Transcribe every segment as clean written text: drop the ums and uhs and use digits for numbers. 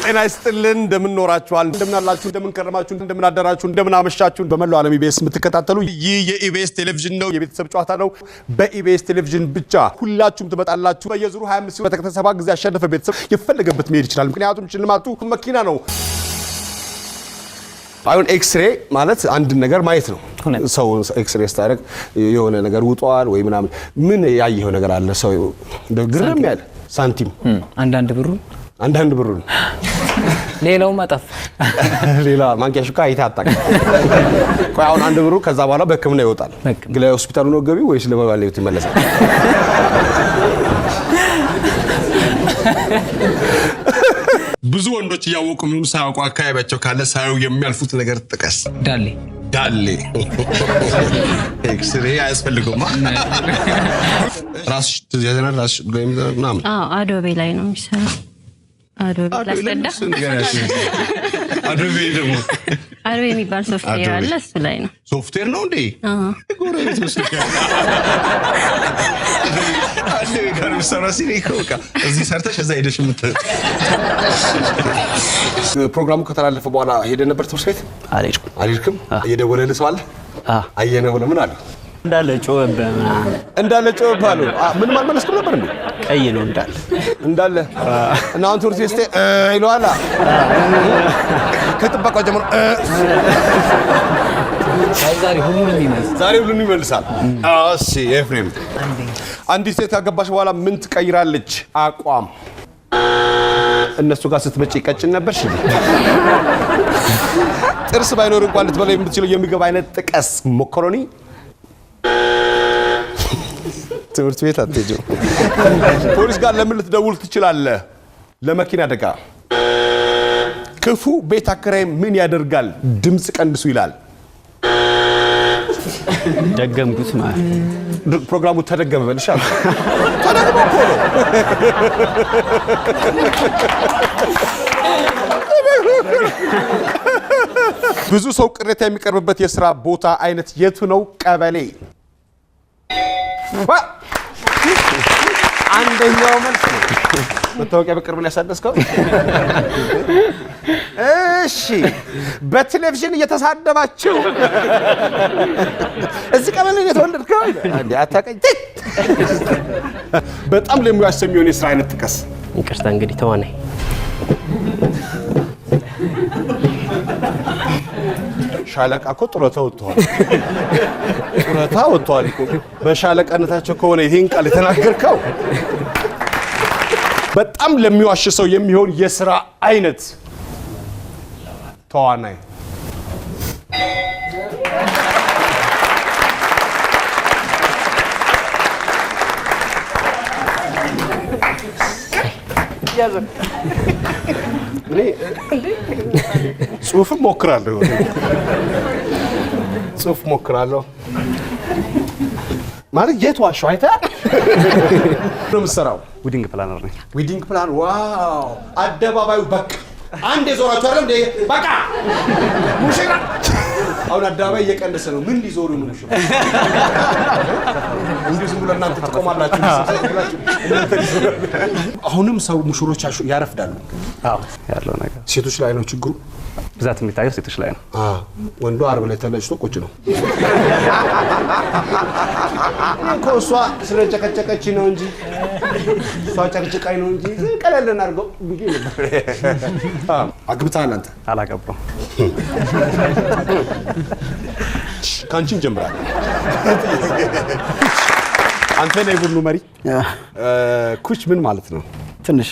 ጤና ይስጥልን እንደምን ኖራችኋል እንደምን አላችሁ እንደምን ከረማችሁ እንደምን አደራችሁ እንደምን አመሻችሁ በመላው ዓለም ኢቢኤስ የምትከታተሉ ይህ የኢቢኤስ ቴሌቪዥን ነው የቤተሰብ ጨዋታ ነው በኢቢኤስ ቴሌቪዥን ብቻ ሁላችሁም ትመጣላችሁ በየዙሩ 25 በተከታታይ 7 ጊዜ ያሸነፈ ቤተሰብ የፈለገበት መሄድ ይችላል ምክንያቱም ሽልማቱ መኪና ነው አሁን ኤክስሬ ማለት አንድ ነገር ማየት ነው ሰው ኤክስሬ ስታረግ የሆነ ነገር ውጧል ወይ ምናምን ምን ያየው ነገር አለ ሰው ግርም ያለ ሳንቲም አንዳንድ ብሩን ሌላው ማጣፍ ሌላ ማንኪያሽካ አይታጣቅ ቆይ አሁን አንድ ብሩ ከዛ በኋላ በህክምና ይወጣል ግለ ሆስፒታሉ ነው ገቢ ወይስ ለባለቤቱ ይመለሳል ብዙ ወንዶች ያወቁ ምን ሳያውቁ አካባቢያቸው ካለ ሳዩ የሚያልፉት ነገር ጥቀስ ዳሌ ኤክስሬ አያስፈልግማ ራስ ተዘነራ ራስ ምናምን አዶቤ ላይ ነው የሚሰራው አዶቤ ደግሞ አዶቤ የሚባል ሶፍትዌር አለ እሱ ላይ ነው ሶፍትዌር ነው እንዴ ጎረቤት መስልካ አለ ጋር ሰራሲኒ ኮካ እዚህ ሰርተሽ እዛ ሄደሽ ፕሮግራሙ ከተላለፈ በኋላ ሄደ ነበር ትምህርት ቤት አልሄድኩም እየደወለልህ ሰው አለ አየነው ለምን አለ እንዳለ ጮህባሉ ምን ማልመለስኩ ነበር እንዴ ቀይ ነው እንዳለ እና አንተ ትምህርት ቤት ይሏላ ከጥበቃው ጀምሮ ዛሬ ሁሉንም ይመልሳል እሺ ኤፍሬም አንዲት ሴት ካገባሽ በኋላ ምን ትቀይራለች አቋም እነሱ ጋር ስትመጪ ቀጭን ነበርሽ ጥርስ ባይኖር እንኳን ልትበላ የምትችለው የሚገባ አይነት ጥቀስ ሞኮሮኒ ትምህርት ቤት አትሄጂም ፖሊስ ጋር ለምን ልትደውል ትችላለህ ለመኪና አደጋ ክፉ ቤት አከራይ ምን ያደርጋል ድምጽ ቀንሱ ይላል ደገምኩት ማለት ፕሮግራሙ ተደገመ በልሻል ተደገመ ብዙ ሰው ቅሬታ የሚቀርብበት የሥራ ቦታ አይነት የቱ ነው ቀበሌ አንደኛው መልስ ነው መታወቂያ በቅርብ ላይ ያሳደስከው እሺ በቴሌቪዥን እየተሳደባችሁ እዚህ ቀበሌ ነው የተወለድከው አንዴ አታቀኝ በጣም ለሚያሰሚውን የሥራ አይነት ጥቀስ ይቅርታ እንግዲህ ተዋናይ ሻለቃ እኮ ጡረታ ወጥቷል እኮ በሻለቃነታቸው ከሆነ ይሄን ቃል የተናገርከው በጣም ለሚዋሽ ሰው የሚሆን የሥራ አይነት ተዋናይ ጽሁፍ ሞክራለሁ ማለት የት ዋሻው አይታ ነው የምትሰራው ዊዲንግ ፕላነር ነኝ ዊዲንግ ፕላን ዋው አደባባዩ በቃ አንድ የዞራችሁ አይደል እንዴ በቃ ሙሽራ አሁን አደባባይ እየቀነሰ ነው ምን ሊዞሩ ነው ሙሽራ እንዴ ዝም ብሎ እናንተ ተቆማላችሁ አሁንም ሰው ሙሽሮች ያረፍዳሉ አዎ ያለው ነገር ሴቶች ላይ ነው ችግሩ ብዛት የሚታየው ሴቶች ላይ ነው ወንዱ አርብ ላይ ተለጭቶ ቁጭ ነው ኮሷ ስለጨቀጨቀች ነው እንጂ እሷ ጨቅጭቃይ ነው እንጂ ቀለልን አድርገው ቢጊ ነበር አግብታል አንተ አላገባም ካንቺ እንጀምራለን አንተ ነህ የቡድኑ መሪ ኩች ምን ማለት ነው ትንሽ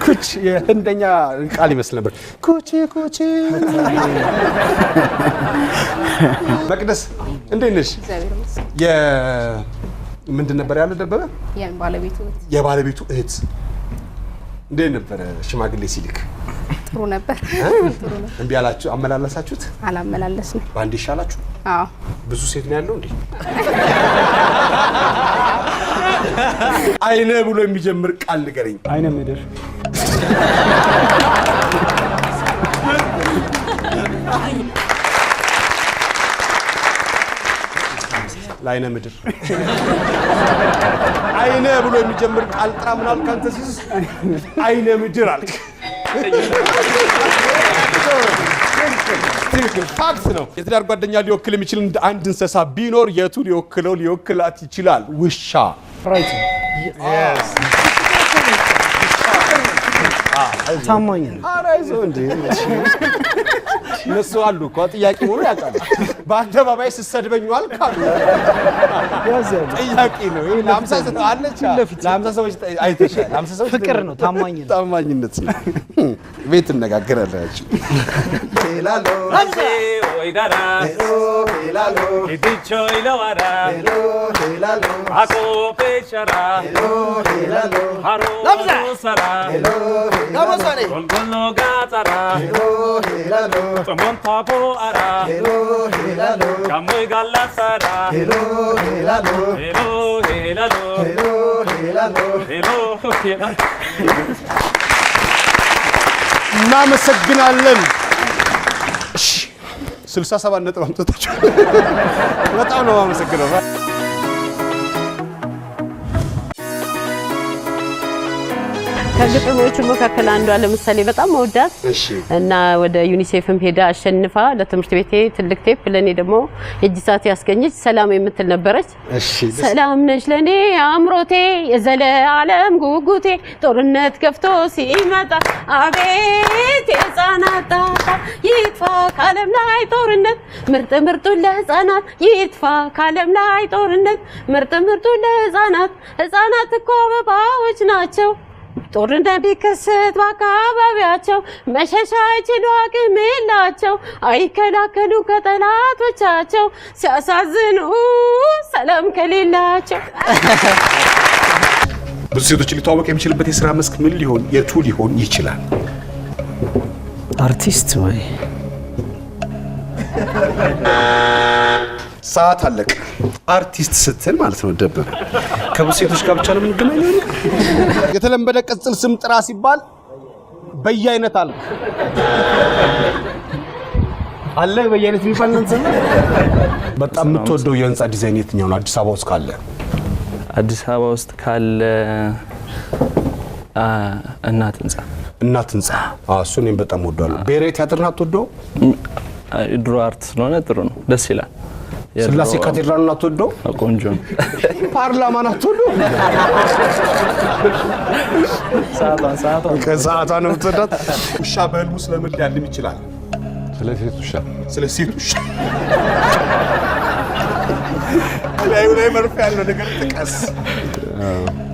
ኩች የህንደኛ ቃል ይመስል ነበር ኩቺ መቅደስ እንዴት ነሽ ምንድን ነበር ያለ ደበበ የባለቤቱ እህት እንዴት ነበር ሽማግሌ ሲልክ ጥሩ ነበር እንዴ ያላችሁ አመላለሳችሁት አላመላለስንም ባንዲ ሻላችሁ አዎ ብዙ ሴት ነው ያለው እንዴ አይነ ብሎ የሚጀምር ቃል ንገረኝ አይነ ምድር ላይነ ምድር አይነ ብሎ የሚጀምር ቃል ጥራ ምን አልክ አንተ ሲስ አይነ ምድር አልክ ትክክል ፋክት ነው የትዳር ጓደኛ ሊወክል የሚችል አንድ እንስሳ ቢኖር የቱ ሊወክላት ይችላል ውሻ ራይት yes ታማኝ አራይዞ እንዴ እነሱ አሉ እኮ ጥያቄ ሆኖ ያውቃሉ በአደባባይ ሲሰድበኛል ካሉ ጥያቄ ነው ይሄ ለ50 ሰው አለች ለ50 ሰዎች አይተሻል 50 ሰዎች ፍቅር ነው ታማኝነት ነው ቤት እንነጋገራላችሁ ሄላሎ ኦይዳራ ሄላሎ ኢዲቾ ኢለዋራ ሄላሎ አቆ ፔሻራ ሄላሎ ሃሮ ሰራ ጋሞሳኔ ጎልጎሎ ጋጣራ ሄላሎ ጦሞንታፖ አራ ሄላሎ ጋሞይ ጋላሳራ ሄላሎ ሄሎ ሄላሎ ሄላሎ ሄሎ ሄላሎ እናመሰግናለን 67 ነጥብ አምጥታችሁ በጣም ነው የማመሰግነው ከግጥሞቹ መካከል አንዷ ለምሳሌ በጣም ወዳት እና ወደ ዩኒሴፍም ሄዳ አሸንፋ ለትምህርት ቤቴ ትልቅ ቴፕ ለኔ ደግሞ እጅ ሰዓት ያስገኘች ሰላም የምትል ነበረች ሰላም ነሽ ለኔ አምሮቴ የዘላለም ጉጉቴ ጦርነት ገፍቶ ሲመጣ አቤት የሕፃናት ይጥፋ ካለም ላይ ጦርነት ምርጥ ለሕፃናት ይጥፋ ካለም ላይ ጦርነት ምርጥ ለሕፃናት ሕፃናት እኮ አበባዎች ናቸው ጦርነት ቢከሰት በአካባቢያቸው መሸሻ አይችሉ አቅም የላቸው አይከላከሉ ከጠላቶቻቸው ሲያሳዝኑ ሰላም ከሌላቸው ብዙ ሴቶች ሊተዋወቅ የሚችልበት የሥራ መስክ ምን ሊሆን የቱ ሊሆን ይችላል አርቲስት ወይ ሰዓት አለቀ አርቲስት ስትል ማለት ነው ደበበ ከብዙ ሴቶች ጋር ብቻ ነው የምንገናኘው የተለመደ ቅጽል ስም ጥራ ሲባል በየአይነት አለ በየአይነት የሚባል ነው በጣም የምትወደው የህንጻ ዲዛይን የትኛው ነው አዲስ አበባ ውስጥ ካለ አዲስ አበባ ውስጥ ካለ እናት ህንጻ እሱን እኔም በጣም ወደዋለሁ ብሔራዊ ቲያትርን አትወደው ድሮ አርት ስለሆነ ጥሩ ነው ደስ ይላል ስላሴ ካቴድራልን አትወደው ቆንጆ ነው ፓርላማን አትወደው ሰዓቷን ነው የምትወዳት ውሻ በህልሙ ስለምን ሊያልም ይችላል ስለ ሴት ውሻ ላይ መርፌ ያለው ነገር ጥቀስ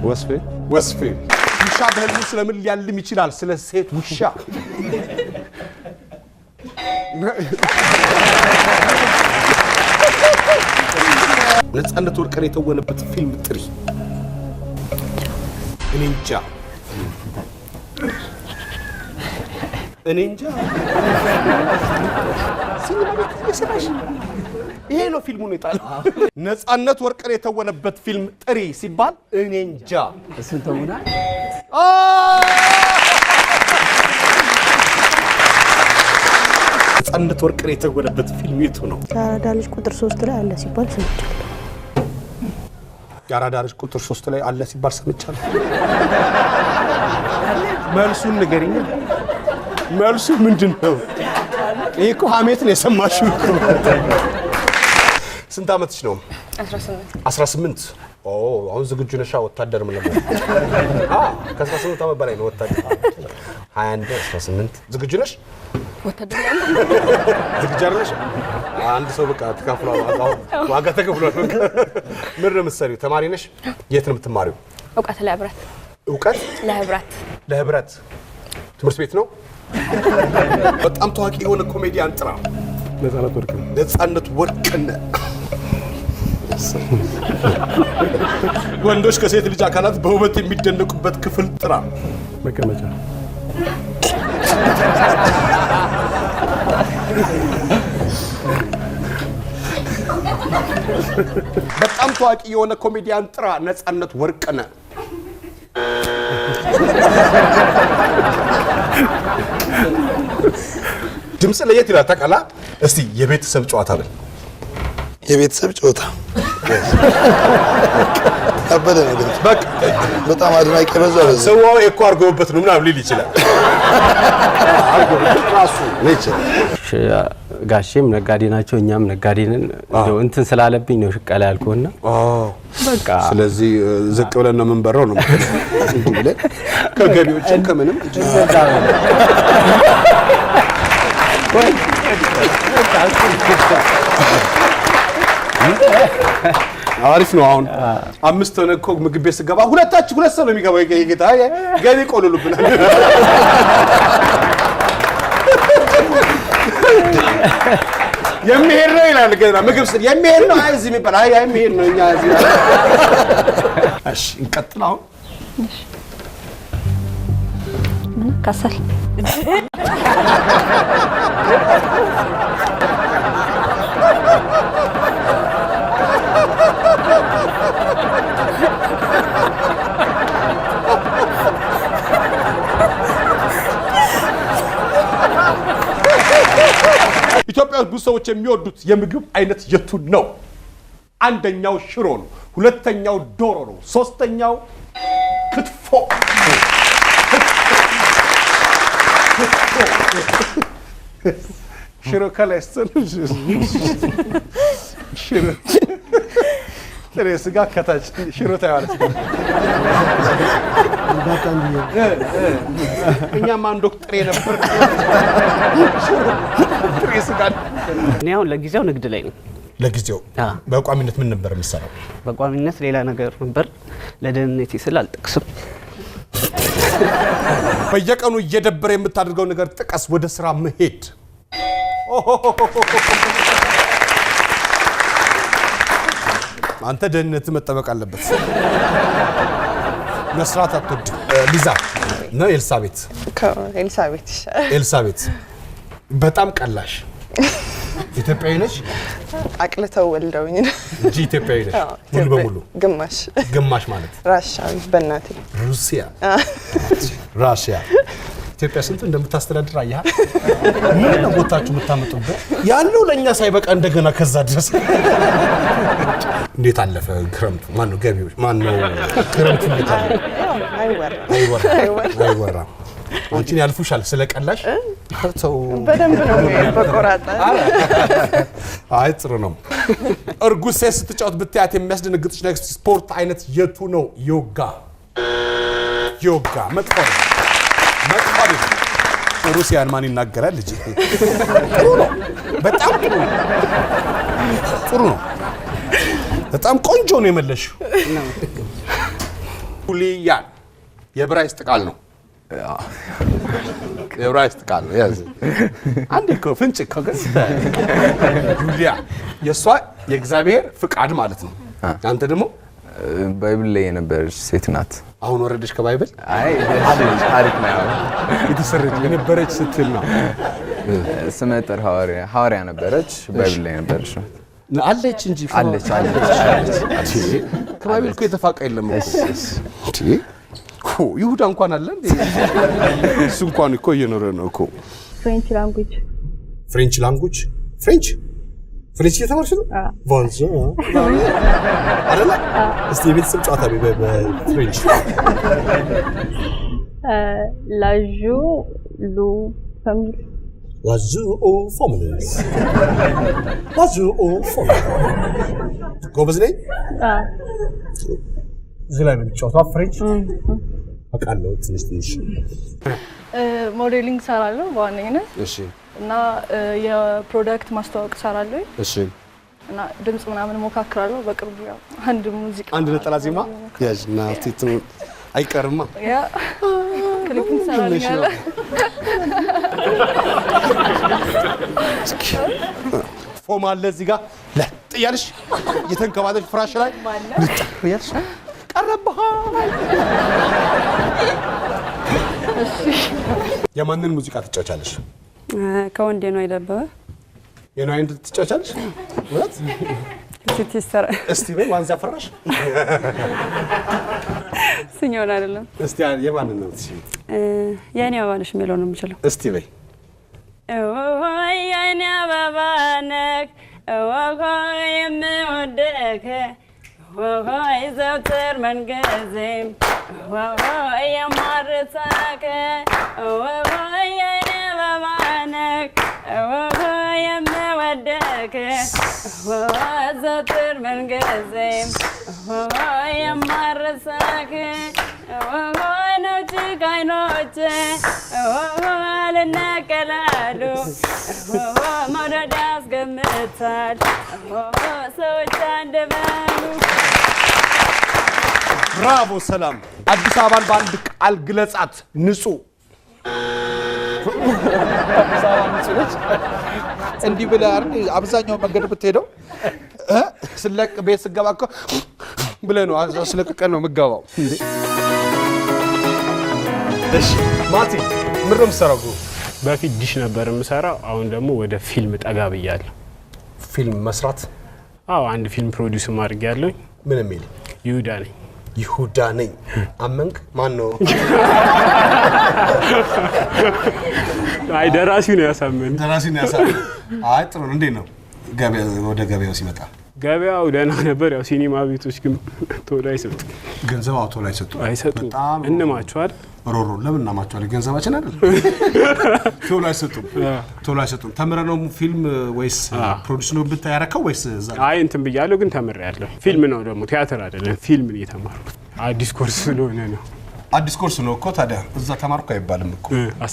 ወስፌ ውሻ በህልሙ ስለምን ሊያልም ይችላል ስለ ሴት ውሻ ነፃነት ወርቅነህ የተወነበት ፊልም ጥሪ እኔ እንጃ ይሄ ነው ፊልሙ ነው የጣለው ነፃነት ወርቅነህ የተወነበት ፊልም ጥሪ ሲባል እኔ እንጃ እሱን ተውና ነፃነት ወርቅነህ የተወነበት ፊልም የቱ ነው የአራዳ ልጅ ቁጥር 3 ላይ አለ ሲባል ሰምቻለሁ የአራዳ ልጅ ቁጥር 3 ላይ አለ ሲባል ሰምቻለሁ መልሱን ንገሪኝ መልሱ ምንድነው ይሄ እኮ ሀሜት ነው የሰማሽው እኮ ስንት አመትሽ ነው 18 አሁን ዝግጁ ነሽ ወታደር ምን ነበር ከ18 አመት በላይ ነው ወታደር 21 18 ዝግጁ ነሽ ወታደር ዝግጁ ነሽ አንድ ሰው በቃ ተካፍሏል ዋጋ ተከፍሏል ምን ነው የምትሰሪው ተማሪ ነሽ የት ነው የምትማሪው እውቀት ለህብረት ትምህርት ቤት ነው በጣም ታዋቂ የሆነ ኮሜዲያን ጥራ ነፃነት ወርቅነህ ወንዶች ከሴት ልጅ አካላት በውበት የሚደነቁበት ክፍል ጥራ መቀመጫ በጣም ታዋቂ የሆነ ኮሜዲያን ጥራ ነፃነት ወርቅነህ ድምጽ ለየት ይላል ታውቃለህ እስቲ የቤተሰብ ጨዋታ በል የቤተሰብ ጨዋታ አበደ ነው ግን በቃ በጣም አድናቂ በዛው ሰው እኮ አርጎበት ነው ምናምን ሊል ይችላል። ራሱ ነች ጋሼም ነጋዴ ናቸው እኛም ነጋዴ ነን እንደው እንትን ስላለብኝ ነው ሽቀላ ያልኩና በቃ ስለዚህ ዝቅ ብለን ነው የምንበረው ነው እንዴ ብለን ከገቢዎች ከምንም አሪፍ ነው። አሁን 5 ሆነ እኮ ምግብ ቤት ስገባ ሁለት ሰው ነው የሚገባው። የጌታ ገቢ ቆልሉብናል። የሚሄድ ነው ይላል ገና ምግብ ስል የሚሄድ ነው። አይ እዚህ የሚባል አይ የሚሄድ ነው እኛ እዚህ። እሺ እንቀጥል አሁን ከሰል ኢትዮጵያ ብዙ ሰዎች የሚወዱት የምግብ አይነት የቱን ነው? አንደኛው ሽሮ ነው፣ ሁለተኛው ዶሮ ነው፣ ሶስተኛው ክትፎ። ሽሮ ከላይ ሽሮ ጥሬ ስጋ ከታች ሽሮ ታያለች። እኛም አንድ ወቅት ጥሬ ነበር። ጥሬ ስጋ እኔ አሁን ለጊዜው ንግድ ላይ ነኝ። ለጊዜው በቋሚነት ምን ነበር የምትሰራው? በቋሚነት ሌላ ነገር ነበር። ለደህንነቴ ስል አልጠቅስም። በየቀኑ እየደበረ የምታደርገው ነገር ጥቀስ። ወደ ስራ መሄድ አንተ ደህንነት መጠበቅ አለበት። መስራት አትወድም። ሊዛ ነው ኤልሳቤት? ኤልሳቤት ይሻላል። ኤልሳቤት በጣም ቀላሽ ኢትዮጵያዊ ነሽ? አቅልተው ወልደውኝ ነው እንጂ ኢትዮጵያዊ ነሽ ሙሉ በሙሉ? ግማሽ ማለት ራሻዊ በእናቴ ራሽያ ኢትዮጵያ ስንት እንደምታስተዳድር አያህ። ምን ነው ቦታችሁ የምታመጡበት ያለው ለኛ ሳይበቃ እንደገና ከዛ ድረስ እንዴት አለፈ ክረምቱ? ማን ነው ገቢዎች? ማን ነው ክረምቱ? እንዴት አለፈ? አይወራ አንቺን ያልፉሻል ስለቀላሽ ተው በደንብ ነው በቆራጣ። አይ ጥሩ ነው። እርጉዝ ሴት ስትጫወት ብታያት የሚያስደነግጥሽ ኔክስት ስፖርት አይነት የቱ ነው? ዮጋ መጥፎ ነው። ሩሲያን ማን ይናገራል ልጅ? ጥሩ ነው። በጣም ጥሩ ነው። በጣም ቆንጆ ነው የመለሽው። ሁሊያን የዕብራይስጥ ቃል ነው። የዕብራይስጥ ቃል ነው። ያዝ አንዴ እኮ ፍንጭ ከገስ ጁሊያ የሷ የእግዚአብሔር ፍቃድ ማለት ነው። አንተ ደግሞ ባይብል ላይ የነበረች ሴት ናት። አሁን ወረደሽ ከባይብል? አይ ታሪክ ነው የተሰረች የነበረች ስትል ነው። ስመጥር ሐዋርያ ነበረች። ባይብል ላይ ነበረች ነው አለች እንጂ አለች። ከባይብል እኮ የተፋቀ የለም እኮ ይሁዳ እንኳን አለ እንዴ? እሱ እንኳን እኮ እየኖረ ነው እኮ። ፍሬንች ላንጉጅ ፍሬንች እየተማርሽ ነው? ቫንዞ አይደለ? እስቲ የቤተሰብ ጨዋታ በፍሬንች ላዡ ሉ ፋሚሊ ጎበዝ ነኝ። እዚህ ላይ ነው የምትጫወተው ፍሬንች? አውቃለሁ ትንሽ ሞዴሊንግ ሰራለሁ በዋነኝነት። እሺ። እና የፕሮዳክት ማስተዋወቅ ሰራለሁ። እሺ። እና ድምጽ ምናምን ሞካክራለሁ። በቅርቡ ያው አንድ ሙዚቃ አንድ ነጠላ ዜማ ያዥና ቲትኑ አይቀርማ ያ ክሊፕን ሰራለሁ። ፎም አለ እዚህ ጋር ለጥ እያልሽ እየተንከባለሽ ፍራሽ ላይ ልጥ እያልሽ ቀረብህ። እሺ። የማንን ሙዚቃ ትጫወቻለሽ? ከወንዴ ነው አይደበበ የናይን ትጫወቻለሽ? ወት ሲስተር እስቲ በይ ዋንዛ ፈራሽ ስኛውን አይደለም። እስቲ የማንን ነው ትሽ? የኔ አባነሽ የሚለው ነው የምችለው። እስቲ በይ የኔ አባባነክ የምወደከ ዘውትር መንገዜም የማርሳከ የኔ በማነክ የምወደከ ዘውትር መንገዜም የማርሳከ ነጭ አይኖቼ ልነቀላሉ መውደድ ያስገምታል ሰዎች አንደበሉ። ብራቮ ሰላም። አዲስ አበባን በአንድ ቃል ግለጻት። ንጹህ። አዲስ አበባ ንጹህ ነች። እንዲህ ብለህ አይደል አብዛኛው መንገድ ብትሄደው ስለቅ ቤት ስገባ እኮ ብለህ ነው አስለቅቀን ነው የምትገባው እንዴ። እሺ ማቲ ምን ነው የምትሰራው? በፊት ዲሽ ነበር የምሰራው፣ አሁን ደግሞ ወደ ፊልም ጠጋ ብያለሁ። ፊልም መስራት? አዎ አንድ ፊልም ፕሮዲዩስ ማድርጌያለሁ። ምን የሚል? ይሁዳ ነኝ። ይሁዳ ነኝ። አመንክ? ማን ነው? አይ ደራሲው ነው ያሳመን። ደራሲው ነው ያሳመን። አይ ጥሩ ነው። እንዴት ነው ገበያ? ወደ ገበያው ሲመጣ ገበያው ደህና ነበር። ያው ሲኒማ ቤቶች ግን ቶሎ አይሰጡም። ገንዘብ ቶሎ አይሰጡም። በጣም እንማቸዋል። ሮሮ ለምን እናማቸዋለን? ገንዘባችን አይደል? ቶሎ አይሰጡም። ተምረህ ነው ፊልም ወይስ ፕሮዲዩስ ነው ብታያረከው ወይስ እዛ? አይ እንትን ብያለሁ ግን ተምሬያለሁ። ፊልም ነው ደግሞ ቲያትር አይደለም፣ ፊልም ነው የተማርኩት። አዲስ ኮርስ ስለሆነ ነው። አዲስ ኮርስ ነው እኮ ታዲያ እዛ ተማርኩ አይባልም እኮ።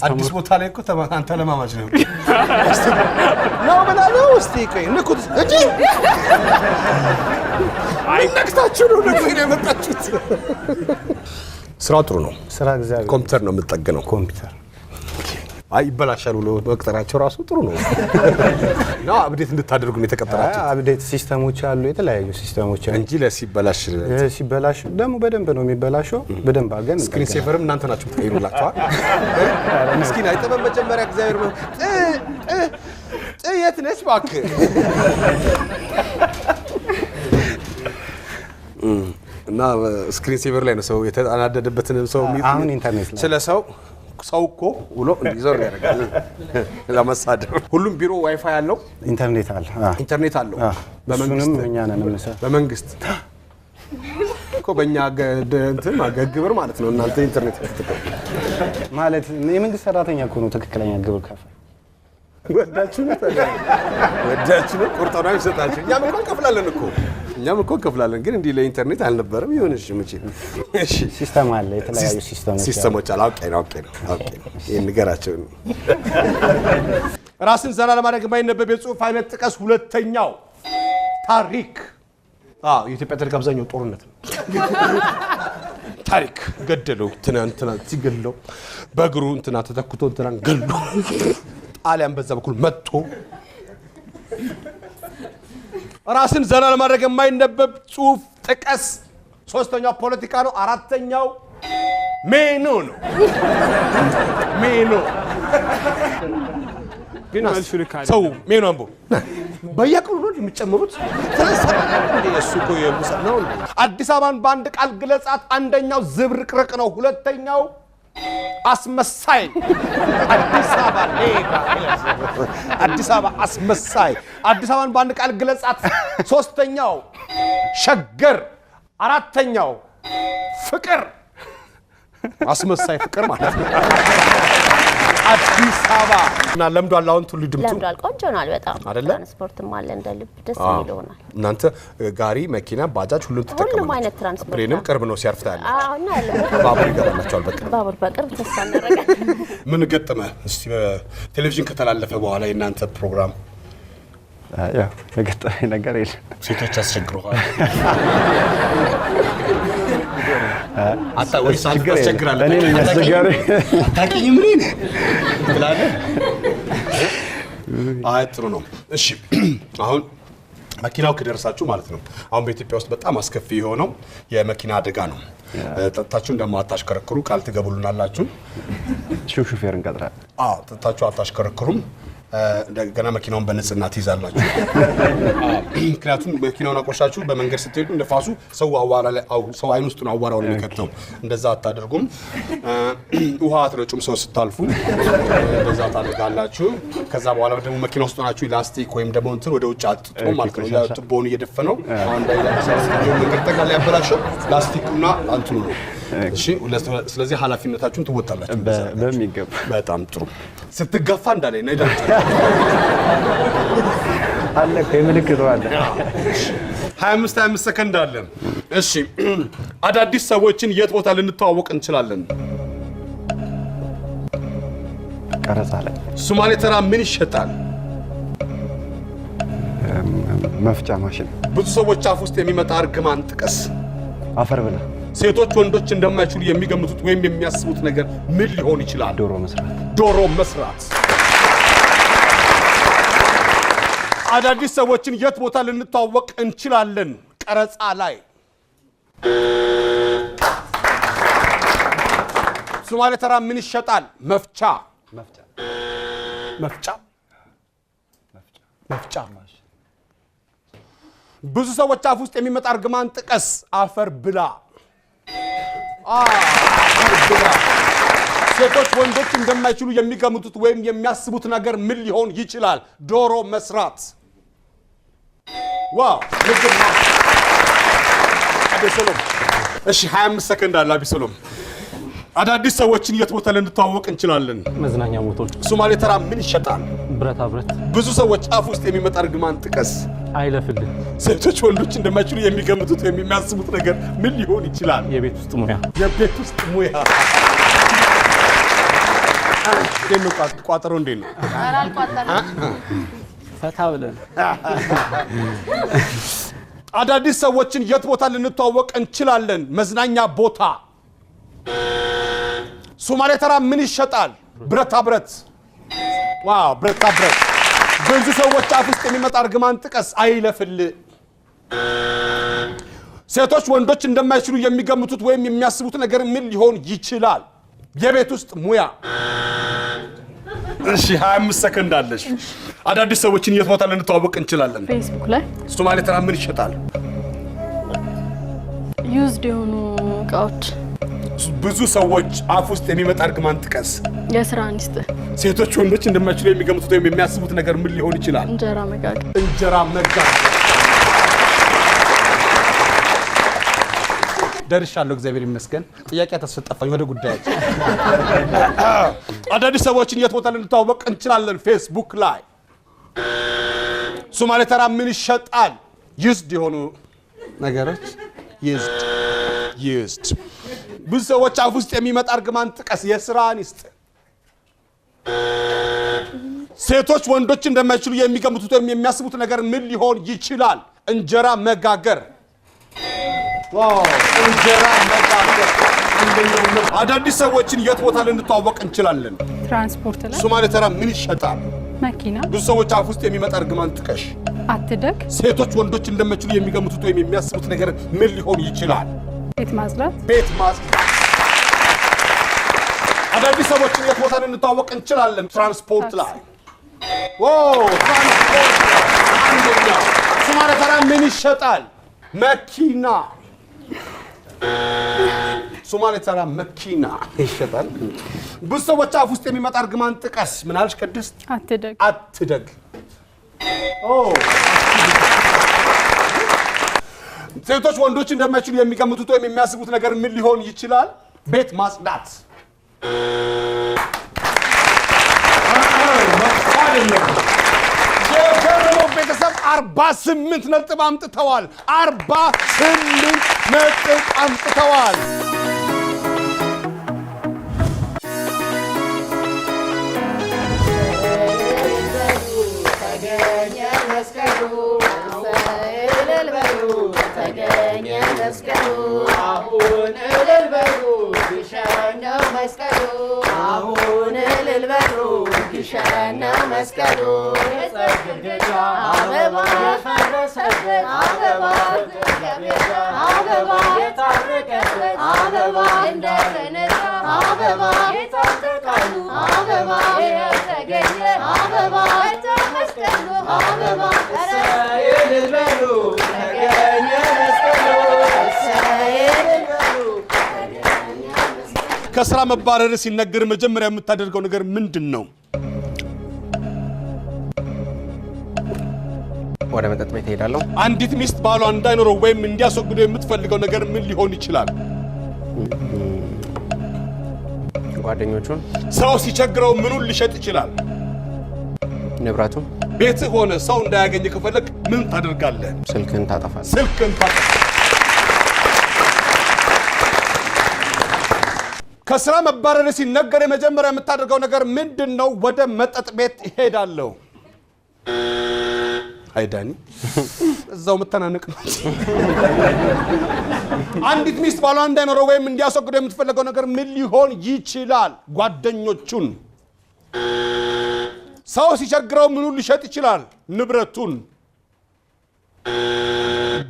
አዲስ ቦታ ላይ እኮ አንተ ለማማች ነው ነው ብላለሁ። እስቲ ቆይ ንኩት እንጂ አይ ነክታችሁ ነው የመጣችሁት። ስራው ጥሩ ነው። ስራ እግዚአብሔር ኮምፒውተር ነው የምትጠግነው። ኮምፒውተር አይ ይበላሻል ብሎ መቅጠራቸው ራሱ ጥሩ ነው። ነው አፕዴት እንድታደርጉ ነው የተቀጠራችሁ። አፕዴት ሲስተሞች አሉ፣ የተለያዩ ሲስተሞች አሉ እንጂ ለሲበላሽ ደግሞ በደንብ ነው የሚበላሸው። በደንብ አገን ስክሪን ሴቨርም እናንተ ናችሁ ትቀይሩላችኋል። ምስኪን አይጠበም። መጀመሪያ እግዚአብሔር የት ነች እባክህ? እና ስክሪን ሴቨር ላይ ነው ሰው የተናደደበትን ሰው አሁን ኢንተርኔት ላይ ስለ ሰው እኮ ውሎ እንዲዞር ያደርጋል ለመሳደብ። ሁሉም ቢሮ ዋይፋይ አለው፣ ኢንተርኔት አለው። በመንግስት እኛ ነን የምንሰራው። በመንግስት እኮ በእኛ እንትን ግብር ማለት ነው። እናንተ ኢንተርኔት ማለት የመንግስት ሰራተኛ እኮ ነው ትክክለኛ ግብር ከፋይ። ወዳችሁ ነው ቁርጠና ይሰጣችሁ። እኛም እኮ እንከፍላለን ግን እንዲህ ለኢንተርኔት አልነበረም። ይሁንሽ ምጪ እሺ ሲስተም አለ፣ የተለያዩ ሲስተሞች አለ። አውቄ ነው ይሄን ንገራቸው። ራስን ዘና ለማድረግ የማይነበብ የጽሁፍ አይነት ጥቀስ። ሁለተኛው ታሪክ። የኢትዮጵያ ታሪክ አብዛኛው ጦርነት ነው። ታሪክ ገደለው እንትና ሲገለው በእግሩ እንትና ተተክቶ እንትናን ገሎ ጣሊያን በዛ በኩል መጥቶ ራስን ዘና ለማድረግ የማይነበብ ጽሁፍ ጥቀስ። ሶስተኛው ፖለቲካ ነው። አራተኛው ሜኑ ነው። ግን መልሱ ልክ አይደለም። ሰው ሜኑ አንቦ በየቀኑ ነው የሚጨምሩት። እሱ እኮ የሙሳ ነው። አዲስ አበባን በአንድ ቃል ግለጻት። አንደኛው ዝብርቅርቅ ነው። ሁለተኛው አስመሳይ። አዲስ አበባ አስመሳይ። አዲስ አበባን በአንድ ቃል ግለጻት። ሶስተኛው ሸገር። አራተኛው ፍቅር። አስመሳይ ፍቅር ማለት ነው። አዲስ አበባ እና ለምዷል። አሁን ሁሉ ድምጡ ለምዷል። ቆንጆ ነው በጣም ትራንስፖርትም አለ እንደ ልብ ደስ የሚል ይሆናል። እናንተ ጋሪ፣ መኪና፣ ባጃጅ ሁሉም ተጠቀሙ። ሁሉም አይነት ትራንስፖርት ፕሌንም ቅርብ ነው ሲያርፍ ታያለ። እና ያለ ባቡር ይገባላችኋል። ባቡር በቅርብ ተስፋ እናደርጋለን። ምን ገጠመ እስቲ በቴሌቪዥን ከተላለፈ በኋላ የእናንተ ፕሮግራም? ያ የገጠመኝ ነገር የለም። ሴቶች አስቸግረዋል። ወይስ አስቸግራለሁ? እኔ ነኝ አስቸጋሪ። አታውቂኝም ምን ትላለህ? አይ ጥሩ ነው። እሺ አሁን መኪናው ከደረሳችሁ ማለት ነው። አሁን በኢትዮጵያ ውስጥ በጣም አስከፊ የሆነው የመኪና አደጋ ነው። ጠጥታችሁ እንደማታሽከረክሩ ቃል ትገቡልናላችሁ። ሹፌር እንቀጥራለን። ጠጥታችሁ አታሽከረክሩም። እንደገና መኪናውን በንጽህና ትይዛላችሁ። ምክንያቱም መኪናውን አቆሻችሁ በመንገድ ስትሄዱ እንደፋሱ ሰው አዋራ ላይ ሰው አይን ውስጥ ነው አዋራውን የሚከተው። እንደዛ አታደርጉም። ውሃ አትረጩም ሰው ስታልፉ። እንደዛ ታደርጋላችሁ። ከዛ በኋላ ደግሞ መኪና ውስጥ ናችሁ ላስቲክ ወይም ደግሞ እንትን ወደ ውጭ አጥጥቶ ማለት ነው። ቱቦውን እየደፈነው አሁን ላይ መንገድ ጠቅላላ ያበላሸው ላስቲኩና እንትኑ ነው። እሺ ስለዚህ ኃላፊነታችሁን ትወጣላችሁ በሚገባ። በጣም ጥሩ። ስትገፋ እንዳለኝ ነው ይላል አለ ከምልክቱ አለ 25 ሰከንድ አለ። እሺ አዳዲስ ሰዎችን የት ቦታ ልንተዋወቅ እንችላለን? ቀረጻ ላይ። ሶማሌ ተራ ምን ይሸጣል? መፍጫ ማሽን። ብዙ ሰዎች አፍ ውስጥ የሚመጣ እርግማን ጥቀስ። አፈር ብላ። ሴቶች ወንዶች እንደማይችሉ የሚገምቱት ወይም የሚያስቡት ነገር ምን ሊሆን ይችላል? ዶሮ መስራት። ዶሮ መስራት። አዳዲስ ሰዎችን የት ቦታ ልንተዋወቅ እንችላለን? ቀረጻ ላይ። ሶማሌ ተራ ምን ይሸጣል? መፍቻ። መፍጫ። ብዙ ሰዎች አፍ ውስጥ የሚመጣ እርግማን ጥቀስ። አፈር ብላ። ሴቶች ወንዶች እንደማይችሉ የሚገምቱት ወይም የሚያስቡት ነገር ምን ሊሆን ይችላል? ዶሮ መስራት። ዋው ልግና አቤሰሎም። እሺ 25 ሰከንድ አለ። አቤሰሎም አዳዲስ ሰዎችን የት ቦታ ልንተዋወቅ እንችላለን? መዝናኛ ቦታዎች። ሶማሌ ተራ ምን ይሸጣል? ብረታ ብረት። ብዙ ሰዎች አፍ ውስጥ የሚመጣ እርግማን ጥቀስ። አይለፍልህ። ሴቶች ወንዶች እንደማይችሉ የሚገምቱት ወይም የሚያስቡት ነገር ምን ሊሆን ይችላል? የቤት ውስጥ ሙያ። የቤት ውስጥ ሙያ። እንዴት ነው ቋጠሮ? እንዴት ነው? ፈታ ብለን። አዳዲስ ሰዎችን የት ቦታ ልንተዋወቅ እንችላለን? መዝናኛ ቦታ። ሶማሌ ተራ ምን ይሸጣል? ብረታ ብረት። ዋው ብረታ ብረት። ብዙ ሰዎች አፍ ውስጥ የሚመጣ እርግማን ጥቀስ። አይለፍልህ። ሴቶች ወንዶች እንደማይችሉ የሚገምቱት ወይም የሚያስቡት ነገር ምን ሊሆን ይችላል? የቤት ውስጥ ሙያ። እሺ 25 ሰከንድ አለሽ። አዳዲስ ሰዎችን የት ቦታ ልንተዋወቅ እንችላለን? ፌስቡክ ላይ። ሶማሌ ተራ ምን ይሸጣል? ዩዝድ የሆኑ እቃዎች። ብዙ ሰዎች አፍ ውስጥ የሚመጣ እርግማን ጥቀስ። የስራ አንስት። ሴቶች ወንዶች እንደማይችሉ የሚገምቱት ወይም የሚያስቡት ነገር ምን ሊሆን ይችላል? እንጀራ መጋገር። እንጀራ መጋገር። ደርሻለሁ። እግዚአብሔር ይመስገን። ጥያቄ ተሰጠፈኝ። ወደ ጉዳያችን። አዳዲስ ሰዎችን የት ቦታ ልንተዋወቅ እንችላለን? ፌስቡክ ላይ። ሶማሌ ተራ ምን ይሸጣል? ዩዝድ የሆኑ ነገሮች። ዩዝድ። ብዙ ሰዎች አፍ ውስጥ የሚመጣ እርግማን ጥቀስ። የስራ አንስት። ሴቶች ወንዶች እንደማይችሉ የሚገምቱት ወይም የሚያስቡት ነገር ምን ሊሆን ይችላል? እንጀራ መጋገር። ዋው እንጀራ መጋገር። አዳዲስ ሰዎችን የት ቦታ ልንተዋወቅ እንችላለን? ትራንስፖርት ላይ። ሶማሌ ተራ ምን ይሸጣል? መኪና። ብዙ ሰዎች አፍ ውስጥ የሚመጣ እርግማን ጥቀሽ። አትደግ። ሴቶች ወንዶች እንደማይችሉ የሚገምቱት ወይም የሚያስቡት ነገር ምን ሊሆን ይችላል? ቤት ማጽዳት። ቤት ማጽዳት። አዳዲስ ሰዎችን የት ቦታ ልንተዋወቅ እንችላለን? ትራንስፖርት ላይ። ዋው ትራንስፖርት። አንደኛ ሶማሌ ተራ ምን ይሸጣል? መኪና። ሶማሌ ተራ መኪና ይሸጣል። ብዙ ሰዎች አፍ ውስጥ የሚመጣ እርግማን ጥቀስ። ምን አልሽ ቅድስት? አትደግ። አትደግ። ሴቶች ወንዶች እንደማይችሉ የሚገምቱት ወይም የሚያስቡት ነገር ምን ሊሆን ይችላል? ቤት ማጽዳት። የገረመው ቤተሰብ 48 ነጥብ አምጥተዋል። 48 ነጥብ አምጥተዋል። አሁን እልል በሉ ግሸን ነው መስቀሉ። አሁን እልል በሉ ግሸን ነው መስቀሉ። የጸግርግዳ አበባ የፈረሰበት አበባ አበባ የታረቀበት አበባ እንደተነሳ አበባ የታጠቃሉ አበባ ተገኘ አበባ መስቀሉ አበባ እልል በሉ ተገኘ መስቀሉ እልል በሉ ከስራ መባረር ሲነገር መጀመሪያ የምታደርገው ነገር ምንድነው? ወደ መጠጥ ቤት ሄዳለሁ። አንዲት ሚስት ባሏ እንዳይኖረው ወይም እንዲያስወግደው የምትፈልገው ነገር ምን ሊሆን ይችላል? ጓደኞቹን። ሰው ሲቸግረው ምኑን ሊሸጥ ይችላል? ንብረቱን። ቤትህ ሆነ ሰው እንዳያገኝ ከፈለክ ምን ታደርጋለህ? ስልክን ታጠፋለህ። ስልክን ታጠፋለህ። ከስራ መባረር ሲነገር የመጀመሪያ የምታደርገው ነገር ምንድነው? ወደ መጠጥ ቤት እሄዳለሁ። አይዳኒ እዛው መተናነቅ ነው። አንዲት ሚስት ባሏ እንዳይኖረው ወይም እንዲያስወግደው የምትፈልገው ነገር ምን ሊሆን ይችላል? ጓደኞቹን። ሰው ሲቸግረው ምኑን ሊሸጥ ይችላል? ንብረቱን።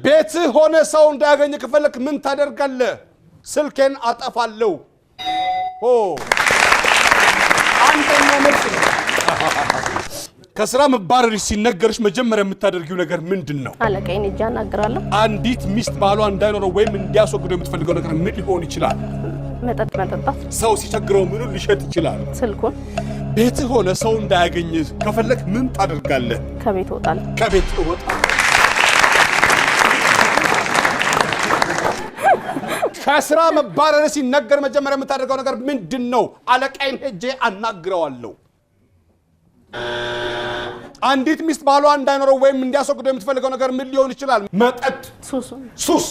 ቤትህ ሆነ ሰው እንዳያገኝ ከፈለክ ምን ታደርጋለህ? ስልኬን አጠፋለሁ። አንደኛ መልስ ነው። ከስራ መባረር ሲነገርሽ መጀመሪያ የምታደርጊው ነገር ምንድነው? አለቃዬን እጃ አናግራለሁ። አንዲት ሚስት ባሏ እንዳይኖረው ወይም እንዲያስወግደው የምትፈልገው ነገር ምን ሊሆን ይችላል? መጠጥ መጠጣት። ሰው ሲቸግረው ምኑን ሊሸጥ ይችላል? ስልኩን። ቤትህ ሆነ ሰው እንዳያገኝ ከፈለክ ምን ታደርጋለህ? ከቤት እወጣለሁ። ከቤት እወጣለሁ። ከስራ መባረር ሲነገር መጀመሪያ የምታደርገው ነገር ምንድነው? አለቃዬን ሄጄ አናግረዋለሁ። አንዲት ሚስት ባሏ እንዳይኖረው ወይም እንዲያስወግደው የምትፈልገው ነገር ምን ሊሆን ይችላል? መጠጥ። ሱስ። ሱስ።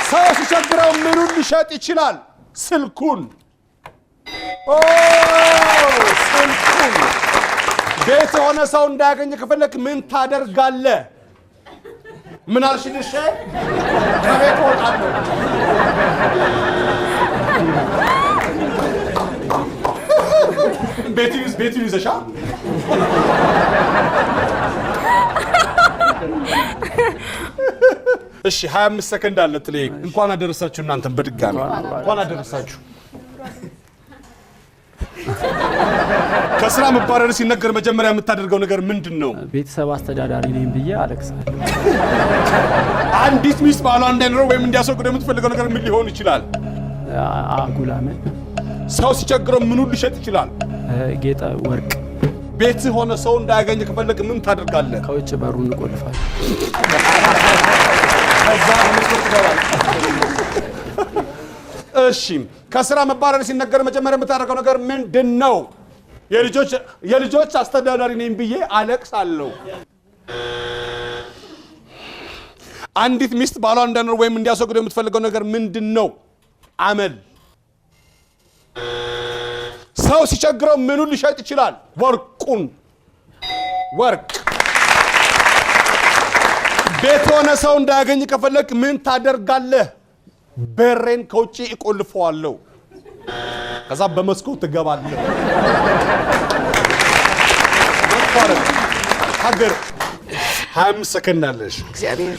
ሰው ሲቸግረው ምኑን ሊሸጥ ይችላል? ስልኩን። ስልኩን። ቤት ሆነ ሰው እንዳያገኝ ከፈለክ ምን ታደርጋለህ? ምን አልሽልሽ? ከቤት እወጣለሁ። ቤቱን ይዘሻ? እሺ 25 ሰከንድ አለ ጥሌ። እንኳን አደረሳችሁ እናንተም በድጋሚ እንኳን አደረሳችሁ። ከስራ መባረር ሲነገር መጀመሪያ የምታደርገው ነገር ምንድነው? ቤተሰብ አስተዳዳሪ ነኝ ብዬ አለቅሳለሁ። አንዲት ሚስት ባሏ እንዳይኖረው ወይም እንዲያስወግደው የምትፈልገው ነገር ምን ሊሆን ይችላል? አጉላመን። ሰው ሲቸግረው ምኑን ሊሸጥ ይችላል? ጌጥ፣ ወርቅ። ቤት ሆነ ሰው እንዳያገኝ ከፈለክ ምን ታደርጋለህ? ከውጭ በሩን እንቆልፋለን። ከዛ መስኮት ትገባለህ። እሺ ከስራ መባረር ሲነገር መጀመሪያ የምታደርገው ነገር ምንድነው? የልጆች አስተዳዳሪ ነኝ ብዬ አለቅሳለሁ። አንዲት ሚስት ባሏ እንዳይኖረው ወይም እንዲያስወግደው የምትፈልገው ነገር ምንድነው? አመል። ሰው ሲቸግረው ምኑን ሊሸጥ ይችላል? ወርቁን። ወርቅ። ቤት ሆነ ሰው እንዳያገኝ ከፈለክ ምን ታደርጋለህ? በሬን ከውጪ እቆልፈዋለሁ። ከዛ በመስኮት ትገባለህ። ሀገር 25 ሰከንድ አለሽ። እግዚአብሔር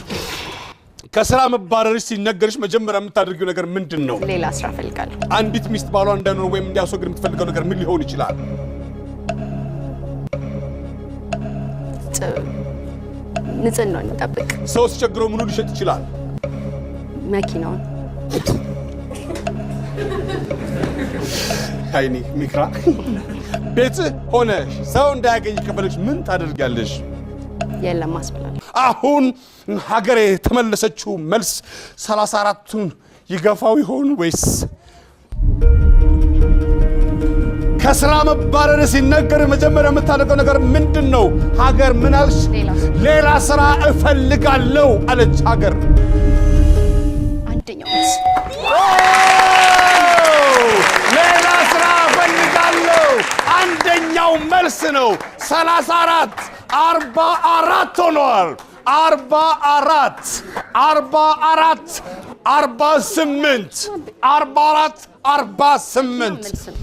ከስራ መባረርሽ ሲነገርሽ መጀመሪያ የምታደርጊው ነገር ምንድነው? ሌላ ስራ ፈልጋለሁ። አንዲት ሚስት ባሏ እንዳይኖር ወይም እንዲያስወግድ የምትፈልገው ነገር ምን ሊሆን ይችላል? ንጽህናውን እንጠብቅ። ሰው ሲቸግረው ምኑ ሊሸጥ ይችላል? መኪናውን። አይኔ ሚክራ ቤት ሆነ ሰው እንዳያገኝ ከፈለግሽ ምን ታደርጋለሽ? የለም አስብላለሁ። አሁን ሀገሬ ተመለሰችው መልስ 34ቱን ይገፋው ይሆን ወይስ? ከስራ መባረር ሲነገር መጀመሪያ የምታደርገው ነገር ምንድነው? ሀገር ምን አልሽ? ሌላ ስራ እፈልጋለሁ አለች ሀገር። አንደኛው ሌላ ስራ እፈልጋለሁ አንደኛው መልስ ነው። 34 44 ሆኗል። 44 48 44 48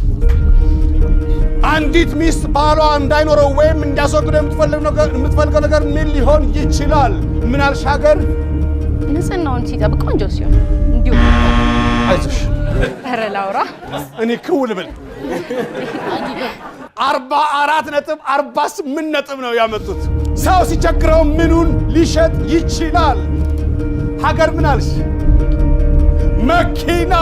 አንዲት ሚስት ባሏ እንዳይኖረው ወይም እንዲያስወግደው የምትፈልገው ነገር ምን ሊሆን ይችላል? ምን አልሽ ሀገር? ንጽህናውን ሲጠብቅ ቆንጆ ሲሆን እንዲሁ አይዞሽ ኧረ ላውራ እኔ ክውል ብል 44.48 ነጥብ ነው ያመጡት። ሰው ሲቸግረው ምኑን ሊሸጥ ይችላል? ሀገር ምን አልሽ? መኪና።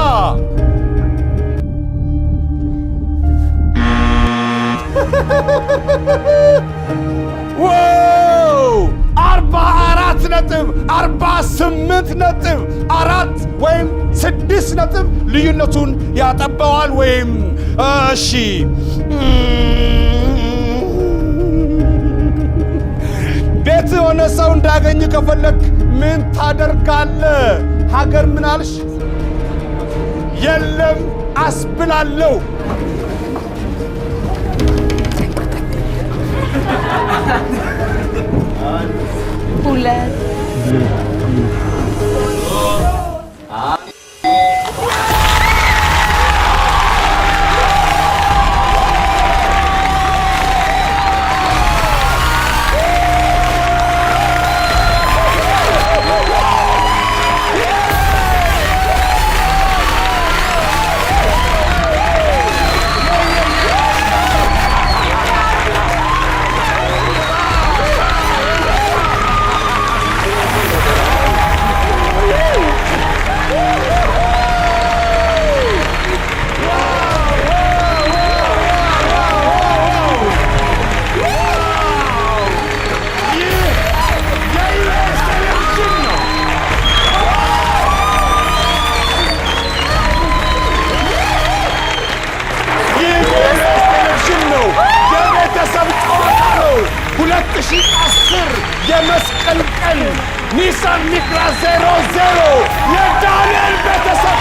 ዋው 44.48 ነጥብ 4 ወይም 6 ነጥብ ልዩነቱን ያጠባዋል። ወይም እሺ ቤት ሆነ ሰው እንዳገኝ ከፈለክ ምን ታደርጋለህ? ሀገር ምን አልሽ? የለም አስብላለሁ። ሁለት የመስቀል ቀን ኒሳን ሚክራ 00 የዳንኤል ቤተሰብ